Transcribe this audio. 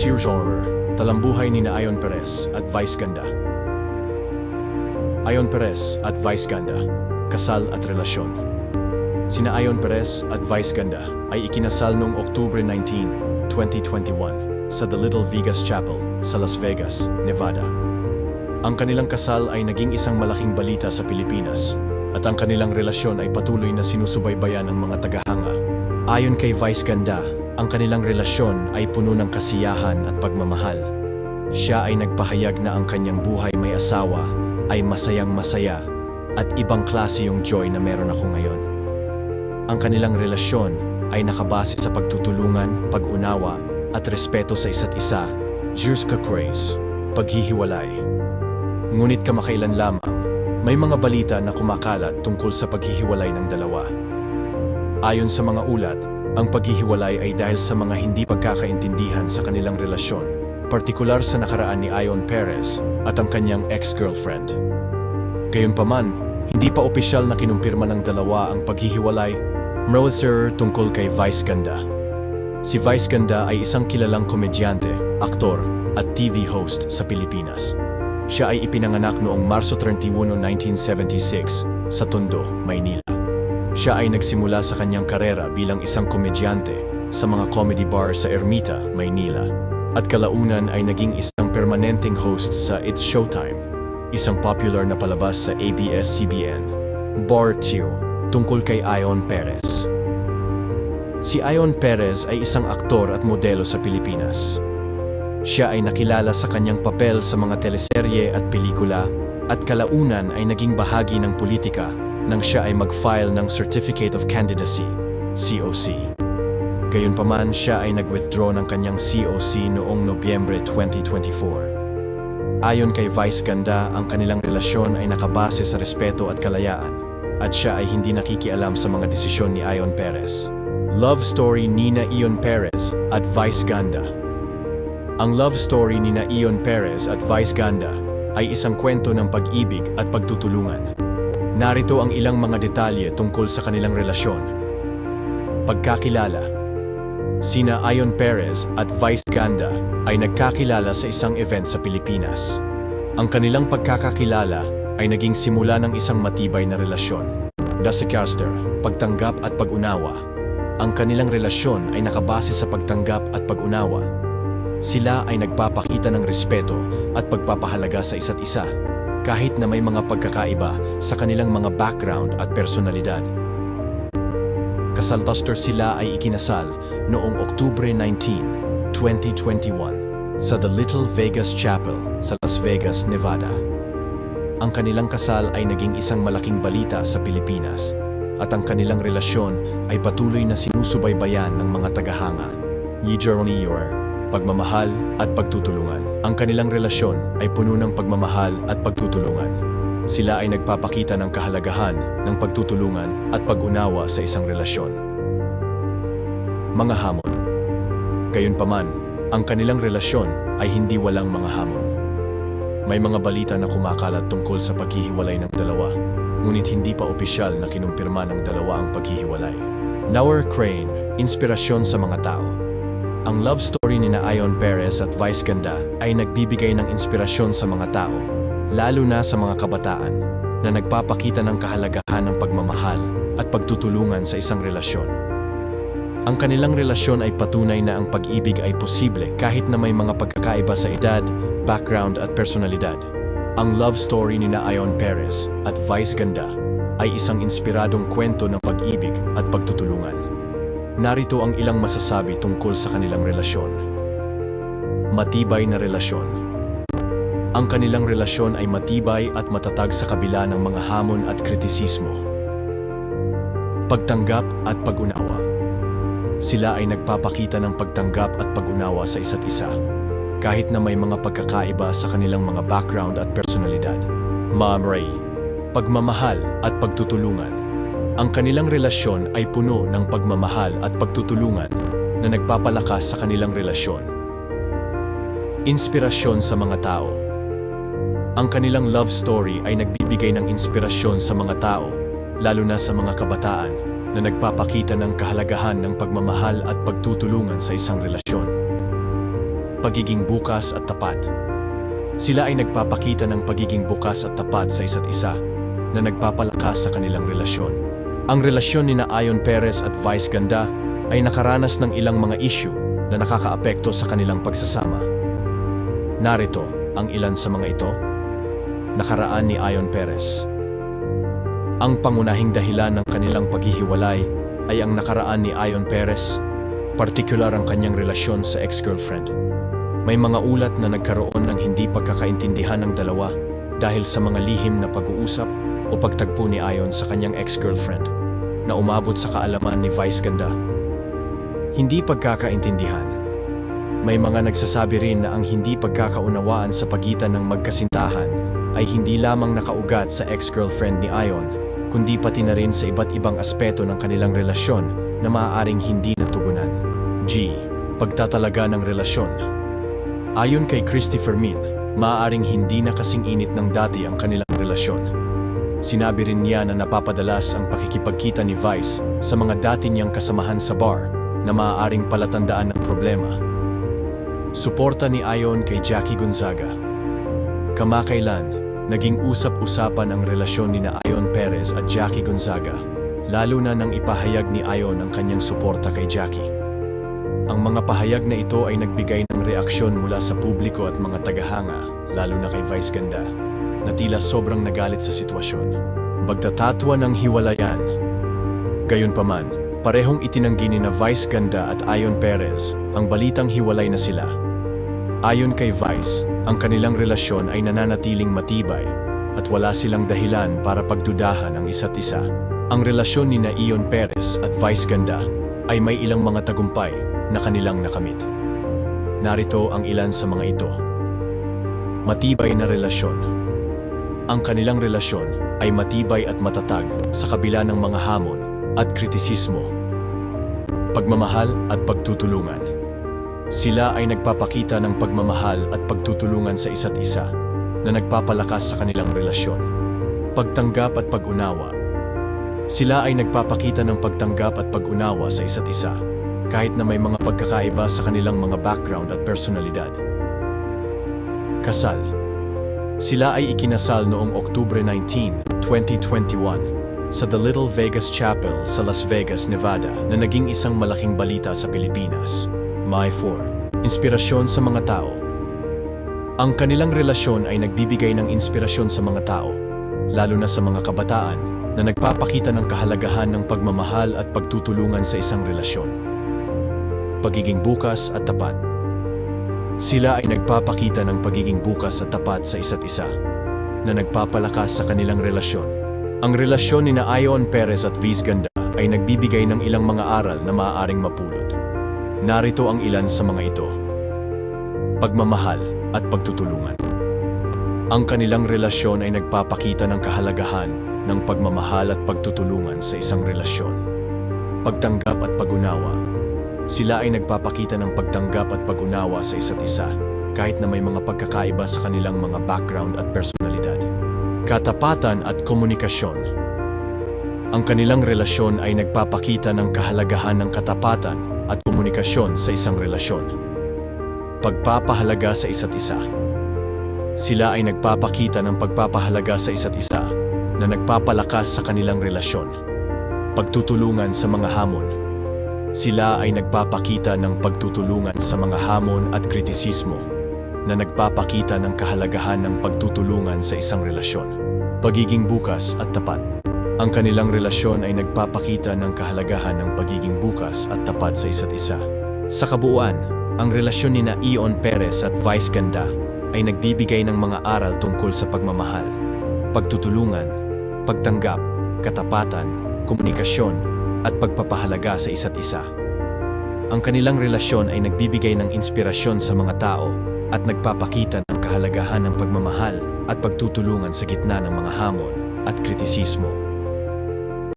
Series Genre, talambuhay ni na Ion Perez at Vice Ganda. Ion Perez at Vice Ganda, kasal at relasyon. Sina Ion Perez at Vice Ganda ay ikinasal noong October 19, 2021 sa The Little Vegas Chapel sa Las Vegas, Nevada. Ang kanilang kasal ay naging isang malaking balita sa Pilipinas at ang kanilang relasyon ay patuloy na sinusubaybayan ng mga tagahanga. Ayon kay Vice Ganda, ang kanilang relasyon ay puno ng kasiyahan at pagmamahal. Siya ay nagpahayag na ang kanyang buhay may asawa ay masayang-masaya at ibang klase yung joy na meron ako ngayon. Ang kanilang relasyon ay nakabase sa pagtutulungan, pag-unawa at respeto sa isa't isa, Jules Craze, paghihiwalay. Ngunit kamakailan lamang, may mga balita na kumakalat tungkol sa paghihiwalay ng dalawa. Ayon sa mga ulat, ang paghihiwalay ay dahil sa mga hindi pagkakaintindihan sa kanilang relasyon, partikular sa nakaraan ni Ion Perez at ang kanyang ex-girlfriend. Gayunpaman, hindi pa opisyal na kinumpirma ng dalawa ang paghihiwalay. Mrowser tungkol kay Vice Ganda. Si Vice Ganda ay isang kilalang komedyante, aktor at TV host sa Pilipinas. Siya ay ipinanganak noong Marso 31, 1976 sa Tondo, Maynila. Siya ay nagsimula sa kanyang karera bilang isang komedyante sa mga comedy bar sa Ermita, Maynila, at kalaunan ay naging isang permanenteng host sa It's Showtime, isang popular na palabas sa ABS-CBN, Bar 2, tungkol kay Ion Perez. Si Ion Perez ay isang aktor at modelo sa Pilipinas. Siya ay nakilala sa kanyang papel sa mga teleserye at pelikula at kalaunan ay naging bahagi ng politika nang siya ay mag-file ng Certificate of Candidacy, COC. Gayunpaman, siya ay nag-withdraw ng kanyang COC noong Nobyembre 2024. Ayon kay Vice Ganda, ang kanilang relasyon ay nakabase sa respeto at kalayaan, at siya ay hindi nakikialam sa mga desisyon ni Ion Perez. Love story ni na Ion Perez at Vice Ganda. Ang love story ni na Ion Perez at Vice Ganda ay isang kwento ng pag-ibig at pagtutulungan. Narito ang ilang mga detalye tungkol sa kanilang relasyon. Pagkakilala. Sina Ion Perez at Vice Ganda ay nagkakilala sa isang event sa Pilipinas. Ang kanilang pagkakakilala ay naging simula ng isang matibay na relasyon. Dasikaster, pagtanggap at pag-unawa. Ang kanilang relasyon ay nakabase sa pagtanggap at pag-unawa. Sila ay nagpapakita ng respeto at pagpapahalaga sa isa't isa, kahit na may mga pagkakaiba sa kanilang mga background at personalidad. Kasal-pastor sila ay ikinasal noong Oktubre 19, 2021 sa The Little Vegas Chapel sa Las Vegas, Nevada. Ang kanilang kasal ay naging isang malaking balita sa Pilipinas at ang kanilang relasyon ay patuloy na sinusubaybayan ng mga tagahanga. Pagmamahal at pagtutulungan. Ang kanilang relasyon ay puno ng pagmamahal at pagtutulungan. Sila ay nagpapakita ng kahalagahan ng pagtutulungan at pag-unawa sa isang relasyon. Mga hamon. Gayunpaman, ang kanilang relasyon ay hindi walang mga hamon. May mga balita na kumakalat tungkol sa paghihiwalay ng dalawa, ngunit hindi pa opisyal na kinumpirma ng dalawa ang paghihiwalay. Nour Crane, inspirasyon sa mga tao. Ang love story ni na Ion Perez at Vice Ganda ay nagbibigay ng inspirasyon sa mga tao, lalo na sa mga kabataan, na nagpapakita ng kahalagahan ng pagmamahal at pagtutulungan sa isang relasyon. Ang kanilang relasyon ay patunay na ang pag-ibig ay posible kahit na may mga pagkakaiba sa edad, background at personalidad. Ang love story ni na Ion Perez at Vice Ganda ay isang inspiradong kwento ng pag-ibig at pagtutulungan. Narito ang ilang masasabi tungkol sa kanilang relasyon. Matibay na relasyon. Ang kanilang relasyon ay matibay at matatag sa kabila ng mga hamon at kritisismo. Pagtanggap at pag-unawa. Sila ay nagpapakita ng pagtanggap at pag-unawa sa isa't isa, kahit na may mga pagkakaiba sa kanilang mga background at personalidad. Pagmamahal at pagtutulungan. Ang kanilang relasyon ay puno ng pagmamahal at pagtutulungan na nagpapalakas sa kanilang relasyon. Inspirasyon sa mga tao. Ang kanilang love story ay nagbibigay ng inspirasyon sa mga tao, lalo na sa mga kabataan, na nagpapakita ng kahalagahan ng pagmamahal at pagtutulungan sa isang relasyon. pagiging bukas at tapat. Sila ay nagpapakita ng pagiging bukas at tapat sa isa't isa na nagpapalakas sa kanilang relasyon. Ang relasyon ni Ayon Perez at Vice Ganda ay nakaranas ng ilang mga issue na nakakaapekto sa kanilang pagsasama. Narito ang ilan sa mga ito. Nakaraan ni Ayon Perez. Ang pangunahing dahilan ng kanilang paghihiwalay ay ang nakaraan ni Ayon Perez, partikular ang kanyang relasyon sa ex-girlfriend. May mga ulat na nagkaroon ng hindi pagkakaintindihan ng dalawa dahil sa mga lihim na pag-uusap o pagtagpo ni Ayon sa kanyang ex-girlfriend na umabot sa kaalaman ni Vice Ganda. Hindi pagkakaintindihan. May mga nagsasabi rin na ang hindi pagkakaunawaan sa pagitan ng magkasintahan ay hindi lamang nakaugat sa ex-girlfriend ni Ayon, kundi pati na rin sa iba't ibang aspeto ng kanilang relasyon na maaaring hindi natugunan. G. Pagtatalaga ng relasyon. Ayon kay Christopher Min, maaaring hindi na kasing init ng dati ang kanilang relasyon. Sinabi rin niya na napapadalas ang pakikipagkita ni Vice sa mga dati niyang kasamahan sa bar na maaaring palatandaan ng problema. Suporta ni Ayon kay Jackie Gonzaga. Kamakailan, naging usap-usapan ang relasyon ni Ayon Perez at Jackie Gonzaga, lalo na nang ipahayag ni Ayon ang kanyang suporta kay Jackie. Ang mga pahayag na ito ay nagbigay ng reaksyon mula sa publiko at mga tagahanga, lalo na kay Vice Ganda, na tila sobrang nagalit sa sitwasyon. Pagtatatwa ng hiwalayan. Gayunpaman, parehong itinanggi ni Vice Ganda at Ayon Perez ang balitang hiwalay na sila. Ayon kay Vice, ang kanilang relasyon ay nananatiling matibay at wala silang dahilan para pagdudahan ang isa't isa. Ang relasyon ni Ayon Perez at Vice Ganda ay may ilang mga tagumpay na kanilang nakamit. Narito ang ilan sa mga ito. Matibay na relasyon. Ang kanilang relasyon ay matibay at matatag sa kabila ng mga hamon at kritisismo. Pagmamahal at pagtutulungan. Sila ay nagpapakita ng pagmamahal at pagtutulungan sa isa't isa na nagpapalakas sa kanilang relasyon. Pagtanggap at pag-unawa. Sila ay nagpapakita ng pagtanggap at pag-unawa sa isa't isa kahit na may mga pagkakaiba sa kanilang mga background at personalidad. Kasal. Sila ay ikinasal noong Oktubre 19, 2021 sa The Little Vegas Chapel sa Las Vegas, Nevada na naging isang malaking balita sa Pilipinas. My 4. Inspirasyon sa mga tao. Ang kanilang relasyon ay nagbibigay ng inspirasyon sa mga tao, lalo na sa mga kabataan, na nagpapakita ng kahalagahan ng pagmamahal at pagtutulungan sa isang relasyon. Pagiging bukas at tapat. Sila ay nagpapakita ng pagiging bukas at tapat sa isa't isa, na nagpapalakas sa kanilang relasyon. Ang relasyon ni Ayon Perez at Vice Ganda ay nagbibigay ng ilang mga aral na maaaring mapulot. Narito ang ilan sa mga ito. Pagmamahal at pagtutulungan. Ang kanilang relasyon ay nagpapakita ng kahalagahan ng pagmamahal at pagtutulungan sa isang relasyon. Pagtanggap at pag-unawa. Sila ay nagpapakita ng pagtanggap at pag-unawa sa isa't isa kahit na may mga pagkakaiba sa kanilang mga background at personalidad. Katapatan at komunikasyon. Ang kanilang relasyon ay nagpapakita ng kahalagahan ng katapatan at komunikasyon sa isang relasyon. Pagpapahalaga sa isa't isa. Sila ay nagpapakita ng pagpapahalaga sa isa't isa na nagpapalakas sa kanilang relasyon. Pagtutulungan sa mga hamon. Sila ay nagpapakita ng pagtutulungan sa mga hamon at kritisismo na nagpapakita ng kahalagahan ng pagtutulungan sa isang relasyon. Pagiging bukas at tapat. Ang kanilang relasyon ay nagpapakita ng kahalagahan ng pagiging bukas at tapat sa isa't isa. Sa kabuuan, ang relasyon ni Ayon Perez at Vice Ganda ay nagbibigay ng mga aral tungkol sa pagmamahal, pagtutulungan, pagtanggap, katapatan, komunikasyon, at pagpapahalaga sa isa't isa. Ang kanilang relasyon ay nagbibigay ng inspirasyon sa mga tao at nagpapakita ng kahalagahan ng pagmamahal at pagtutulungan sa gitna ng mga hamon at kritisismo.